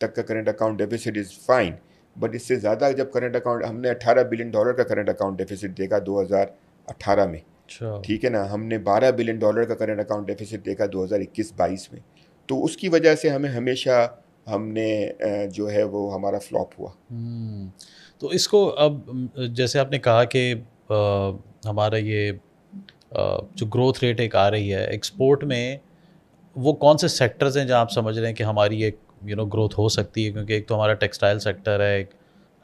تک کا current account deficit is fine, but اس سے زیادہ جب کرنٹ اکاؤنٹ ہم نے $18 بلین کا کرنٹ اکاؤنٹ ڈیفیسٹ دیکھا 2018 میں، اچھا ٹھیک ہے نا، ہم نے $12 بلین کا کرنٹ اکاؤنٹ ڈیفیسٹ دیکھا 2021-22 میں. تو اس کی وجہ سے ہمیں ہمیشہ ہم نے جو ہے وہ ہمارا فلاپ ہوا. تو اس کو اب جیسے آپ نے کہا کہ ہمارا یہ جو گروتھ ریٹ ایک آ رہی ہے ایکسپورٹ میں، وہ کون سے سیکٹرز ہیں جہاں آپ سمجھ رہے ہیں کہ ہماری ایک گروتھ ہو سکتی ہے؟ کیونکہ ایک تو ہمارا ٹیکسٹائل سیکٹر ہے، ایک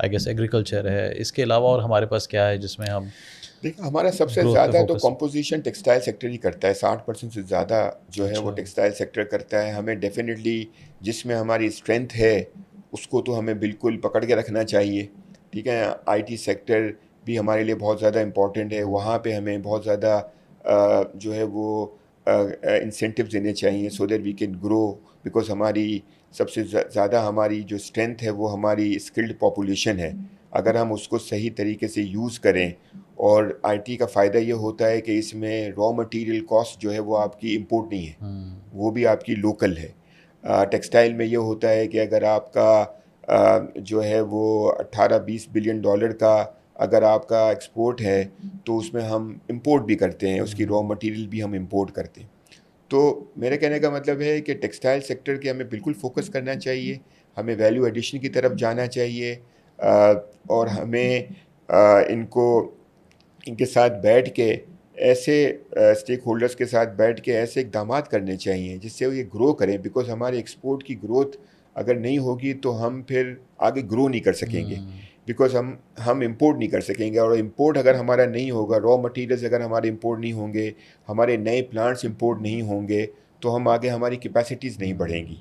آئی گیس ایگریکلچر ہے، اس کے علاوہ اور ہمارے پاس کیا ہے جس میں ہم دیکھیں ہمارا سب سے گروتھ پہ زیادہ تو فوکس؟ کمپوزیشن ٹیکسٹائل سیکٹر ہی کرتا ہے، 60% سے زیادہ جو ہے وہ اچھا ٹیکسٹائل سیکٹر کرتا ہے. ہمیں ڈیفینیٹلی جس میں ہماری اسٹرینتھ ہے اس کو تو ہمیں بالکل پکڑ کے رکھنا چاہیے. ٹھیک ہے، آئی ٹی سیکٹر بھی ہمارے لیے بہت زیادہ امپورٹنٹ ہے، وہاں پہ ہمیں بہت زیادہ جو ہے وہ انسینٹیوز دینے چاہیے so that we can grow, because ہماری سب سے زیادہ ہماری جو اسٹرینتھ ہے وہ ہماری اسکلڈ پاپولیشن ہے. اگر ہم اس کو صحیح طریقے سے یوز کریں، اور آئی ٹی کا فائدہ یہ ہوتا ہے کہ اس میں را مٹیریل کاسٹ جو ہے وہ آپ کی امپورٹ نہیں ہے، وہ بھی آپ کی لوکل ہے. ٹیکسٹائل میں یہ ہوتا ہے کہ اگر آپ کا جو ہے وہ $18-20 بلین کا اگر آپ کا ایکسپورٹ ہے تو اس میں ہم امپورٹ بھی کرتے ہیں، اس کی را مٹیریل بھی ہم امپورٹ کرتے ہیں. تو میرے کہنے کا مطلب ہے کہ ٹیکسٹائل سیکٹر کے ہمیں بالکل فوکس کرنا چاہیے، ہمیں ویلیو ایڈیشن کی طرف جانا چاہیے، اور ہمیں ان کے ساتھ بیٹھ کے ایسے اسٹیک ہولڈرز کے ساتھ بیٹھ کے ایسے اقدامات کرنے چاہیے جس سے وہ یہ گرو کریں. بیکاز ہمارے ایکسپورٹ کی گروتھ اگر نہیں ہوگی تو ہم پھر آگے گرو نہیں کر سکیں گے، بیکاز ہم امپورٹ نہیں کر سکیں گے. اور امپورٹ اگر ہمارا نہیں ہوگا، را مٹیریلز اگر ہمارے امپورٹ نہیں ہوں گے، ہمارے نئے پلانٹس امپورٹ نہیں ہوں گے، تو ہم آگے ہماری کیپیسٹیز نہیں بڑھیں گی.